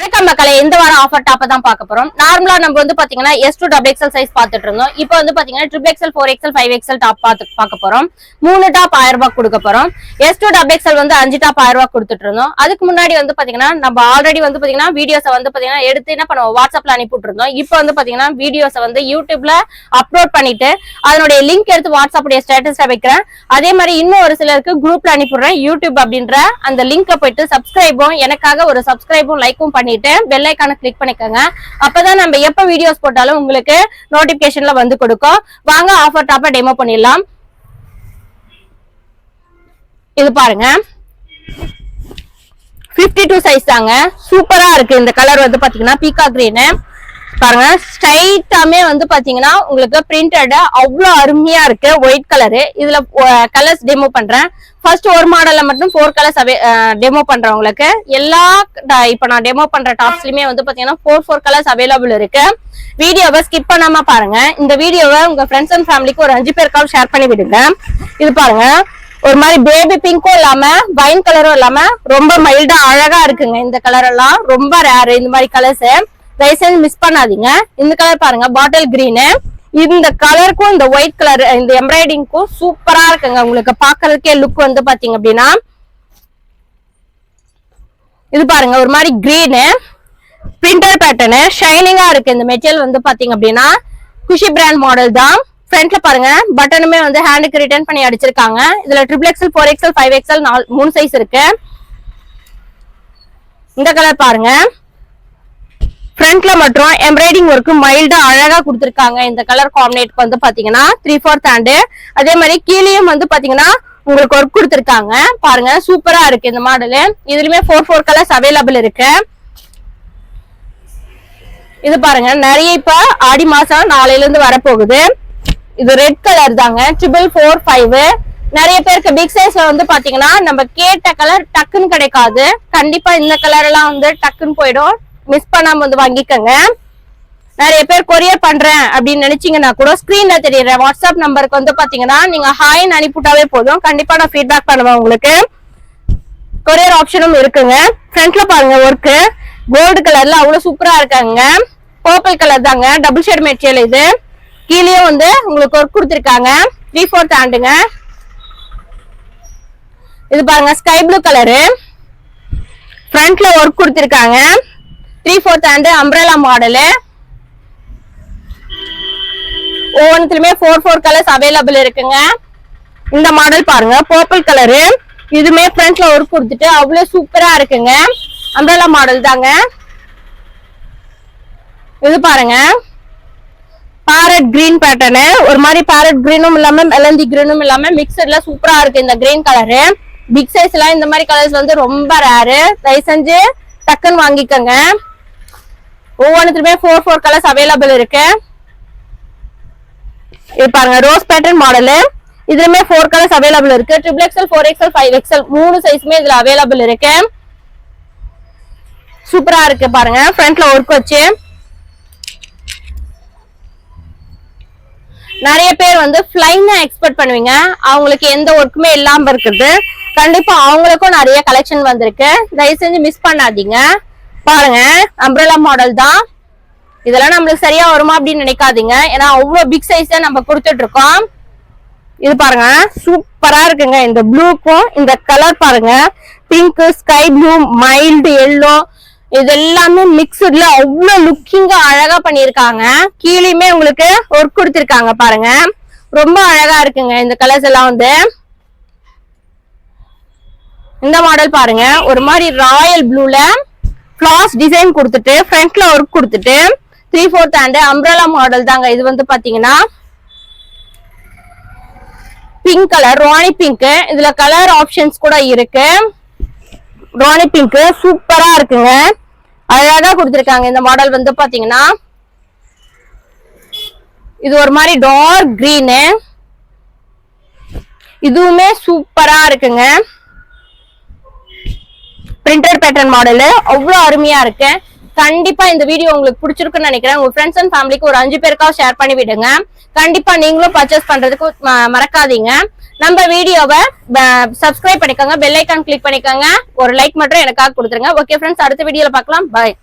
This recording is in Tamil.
வணக்கம் மக்களே, இந்த வாரம் ஆஃபர் டாப்பை தான் பார்க்க போறோம். நார்மலா நம்ம வந்து பாத்தீங்கன்னா S2 XXL சைஸ் பார்த்துட்டு இருந்தோம். இப்போ வந்து பாத்தீங்கன்னா XXL 4XL 5XL டாப் பார்க்க போறோம். 3 டாப் 1000 ரூபாய் கொடுக்க போறோம். S2 XXL வந்து 5 டாப் 1000 ரூபாய் கொடுத்துட்டு இருந்தோம். அதுக்கு முன்னாடி வந்து பாத்தீங்கன்னா நம்ம ஆல்ரெடி வந்து பாத்தீங்கன்னா வீடியோஸை வந்து பாத்தீங்கன்னா எடுத்து என்ன பண்ணுவோம், வாட்ஸ்அப்ல அனுப்பிட்டு இருந்தோம். இப்போ வந்து பாத்தீங்கன்னா வீடியோஸை வந்து யூடியூப்ல அப்லோட் பண்ணிட்டு அதனுடைய லிங்க் எடுத்து வாட்ஸ்அப்புடைய ஸ்டேட்டஸ்ல வைக்கிறேன். அதே மாதிரி இன்னும் ஒரு சிலருக்கு குரூப்ல அனுப்பிடுறேன். யூடியூப் அப்படின்ற அந்த லிங்கை போயிட்டு சப்ஸ்கிரைபும் எனக்காக ஒரு சப்ஸ்கிரைபும் லைக்கும் பண்ணிட்டு பெல் ஐகானை கிளிக் பண்ணிக்கோங்க. அப்பதான் நம்ம எப்ப வீடியோஸ் போட்டாலும் உங்களுக்கு நோட்டிபிகேஷன்ல வந்து கொடுக்கும். வாங்க ஆஃபர் டாப்பை டெமோ பண்ணிடலாம். இது பாருங்க, 52 சைஸ் தாங்க. சூப்பரா இருக்கு. இந்த கலர் வந்து பாத்தீங்கன்னா பீகா கிரீன் பாருங்க. ஸ்ட்ரைட்டாமே வந்து பாத்தீங்கன்னா உங்களுக்கு பிரிண்டட் அவ்வளவு அருமையா இருக்கு. White colour. இதுல கலர்ஸ் டெமோ பண்றேன். ஃபர்ஸ்ட் ஒரு மாடல்ல மட்டும் 4 கலர்ஸ் டெமோ பண்றேன் உங்களுக்கு. எல்லா இப்ப நான் டெமோ பண்ற டாப்ஸ்லயுமே வந்து பாத்தீங்கன்னா 4 கலர்ஸ் அவைலபிள் இருக்கு. வீடியோவை ஸ்கிப் பண்ணாம பாருங்க. இந்த வீடியோவை உங்க ஃப்ரெண்ட்ஸ் அண்ட் ஃபேமிலிக்கு ஒரு 5 பேருக்காவது ஷேர் பண்ணி விடுங்க. இது பாருங்க, ஒரு மாதிரி பேபி பிங்க்கும் இல்லாம வைன் கலரும் இல்லாம ரொம்ப மைல்டா அழகா இருக்குங்க. இந்த கலர் எல்லாம் ரொம்ப ரேர். இந்த மாதிரி கலர்ஸ் தயவுசெய்து மிஸ் பண்ணாதீங்க. இந்த கலர் பாருங்க, பாட்டில் கிரீனு. இந்த கலருக்கும் இந்த ஒயிட் கலர் இந்த எம்ப்ராய்டிங்க்கும் சூப்பரா இருக்குங்க. உங்களுக்கு பாக்குறதுக்கே லுக் வந்து பாத்தீங்க அப்படின்னா இது பாருங்க, ஒரு மாதிரி கிரீனு பிரிண்டர் பேட்டர்னு ஷைனிங்கா இருக்கு. இந்த மெட்டீரியல் வந்து பாத்தீங்க அப்படின்னா குஷி பிராண்ட் மாடல் தான். ஃப்ரண்ட்ல பாருங்க பட்டனுமே வந்து ஹேண்டுக்கு ரிட்டர்ன் பண்ணி அடிச்சிருக்காங்க. இதுல XXL 4XL 5XL 3 சைஸ் இருக்கு. இந்த கலர் பாருங்க, ஃப்ரண்ட்ல மட்டும் எம்ப்ராய்டிங் ஒர்க் மைல்டா அழகா கொடுத்திருக்காங்க. இந்த கலர் காம்பினேட் வந்து பாத்தீங்கன்னா 3/4 ஹேண்ட். அதே மாதிரி கீழேயும் வந்து பாத்தீங்கன்னா உங்களுக்கு ஒர்க் கொடுத்திருக்காங்க. பாருங்க சூப்பரா இருக்கு இந்த மாடல். இதுலயுமே 4 கலர்ஸ் அவைலபிள் இருக்கு. இது பாருங்க, நிறைய இப்ப ஆடி மாசம் நாளையில இருந்து வரப்போகுது. இது ரெட் கலர் தாங்க, 445. நிறைய பேருக்கு பிக் சைஸ்ல வந்து பாத்தீங்கன்னா நம்ம கேட்ட கலர் டக்குன்னு கிடைக்காது. கண்டிப்பா இந்த கலர் எல்லாம் வந்து டக்குன்னு போயிடும். மிஸ் பண்ணாம வந்து வாங்கிக்கோங்க. நிறைய பேர் கொரியர் பண்றேன் அப்படின்னு நினைச்சீங்கன்னா கூட ஸ்கிரீன்ல தெரியற வாட்ஸ்அப் நம்பருக்கு வந்து பாத்தீங்கன்னா நீங்க ஹாய்ன்னு அனுப்பிவிட்டாவே போதும். கண்டிப்பா நான் ஃபீட்பேக் பண்ணுவேன். உங்களுக்கு கொரியர் ஆப்ஷனும் இருக்குங்க. ஃப்ரண்ட்ல பாருங்க ஒர்க்கு கோல்டு கலர்ல அவ்வளவு சூப்பரா இருக்காங்க. பர்பிள் கலர் தாங்க, டபுள் ஷேட் மெட்டீரியல். இது கீழே வந்து உங்களுக்கு ஒர்க் கொடுத்திருக்காங்க. 3/4 ஹேண்டுங்க. இது பாருங்க ஸ்கை ப்ளூ கலரு. ஃப்ரண்ட்ல ஒர்க் கொடுத்திருக்காங்க. 3/4 ஹேண்ட் அம்ப்ரெல்லா மாடலு. ஒவ்வொன்றுலயுமே 4 கலர்ஸ் அவைலபிள் இருக்குங்க. இந்த மாடல் பாருங்க, பர்பிள் கலரு. இதுமே ஃப்ரண்ட்ல ஒர்க் கொடுத்துட்டு அவ்வளவு சூப்பரா இருக்குங்க. அம்ப்ரெல்லா மாடல் தாங்க. இது பாருங்க, பேரட் கிரீன் பேட்டர்னு. ஒரு மாதிரி பேரட் கிரீனும் இல்லாம மெலந்தி கிரீனும் இல்லாம மிக்சர்ல சூப்பரா இருக்கு இந்த கிரீன் கலரு. பிக் சைஸ்ல இந்த மாதிரி கலர்ஸ் வந்து ரொம்ப ரேரு. தயவு செஞ்சு டக்குன்னு வாங்கிக்கோங்க. ஒவ்வொன்றுலயுமே 4 கலர்ஸ் அவைலபிள் இருக்கு. இது பாருங்க, ரோஸ் பேட்டர்ன் மாடலு. இதுலயுமே 4 கலர்ஸ் அவைலபிள் இருக்கு. XXL 4XL 5XL 3 சைஸ்மே இதுல அவைலபிள் இருக்கு. சூப்பரா இருக்கு பாருங்க. ஃப்ரண்ட்ல ஒர்க் வச்சு நிறைய பேர் வந்து ஃப்ளைனா எக்ஸ்பெக்ட் பண்ணுவீங்க. அவங்களுக்கு எந்த ஒர்க்குமே இல்லாம இருக்குது. கண்டிப்பா அவங்களுக்கும் நிறைய கலெக்ஷன் வந்திருக்கு. தயவு செஞ்சு மிஸ் பண்ணாதீங்க. பாருங்க, அம்ப்ரெல்லா மாடல் தான். இதெல்லாம் நம்மளுக்கு சரியா வருமா அப்படின்னு நினைக்காதீங்க. ஏன்னா அவ்வளவு பிக் சைஸ் தான் நம்ம கொடுத்துட்டு இருக்கோம். இது பாருங்க சூப்பரா இருக்குங்க. இந்த ப்ளூக்கும் இந்த கலர் பாருங்க, pink, sky blue, mild yellow, இது எல்லாமே மிக்ஸ்ட்ல அவ்வளவு லுக்கிங்கா அழகா பண்ணிருக்காங்க. கீழேயுமே உங்களுக்கு ஒர்க் கொடுத்திருக்காங்க பாருங்க. ரொம்ப அழகா இருக்குங்க இந்த கலர்ஸ் எல்லாம் வந்து. இந்த மாடல் பாருங்க, ஒரு மாதிரி ராயல் ப்ளூல ஃபிளாஸ் டிசைன் கொடுத்துட்டு ஃப்ரண்ட்ல ஒர்க் கொடுத்துட்டு 3/4 ஹேண்ட் அம்ப்ரெல்லா மாடல் தாங்க. இது வந்து பாத்தீங்கன்னா பிங்க் கலர், ராணி பிங்க். இதுல கலர் ஆப்ஷன்ஸ் கூட இருக்கு. ராணி பிங்க் சூப்பரா இருக்குங்க, அழகா கொடுத்திருக்காங்க. இந்த மாடல் வந்து பாத்தீங்கன்னா இது ஒரு மாதிரி டார்க் கிரீனு. இதுவுமே சூப்பரா இருக்குங்க. பிரிண்டட் பேட்டர்ன் மாடலு அவ்வளவு அருமையா இருக்கு. கண்டிப்பா இந்த வீடியோ உங்களுக்கு பிடிச்சிருக்குன்னு நினைக்கிறேன். உங்க ஃப்ரெண்ட்ஸ் அண்ட் ஃபேமிலிக்கு ஒரு 5 பேருக்காக ஷேர் பண்ணி விடுங்க. கண்டிப்பா நீங்களும் பர்ச்சேஸ் பண்றதுக்கு மறக்காதீங்க. நம்ம வீடியோவை சப்ஸ்கிரைப் பண்ணிக்கோங்க, பெல் ஐகான் கிளிக் பண்ணிக்கோங்க, ஒரு லைக் மட்டும் எனக்காக கொடுத்துருங்க. ஓகே ஃப்ரெண்ட்ஸ், அடுத்த வீடியோல பார்க்கலாம். பாய்.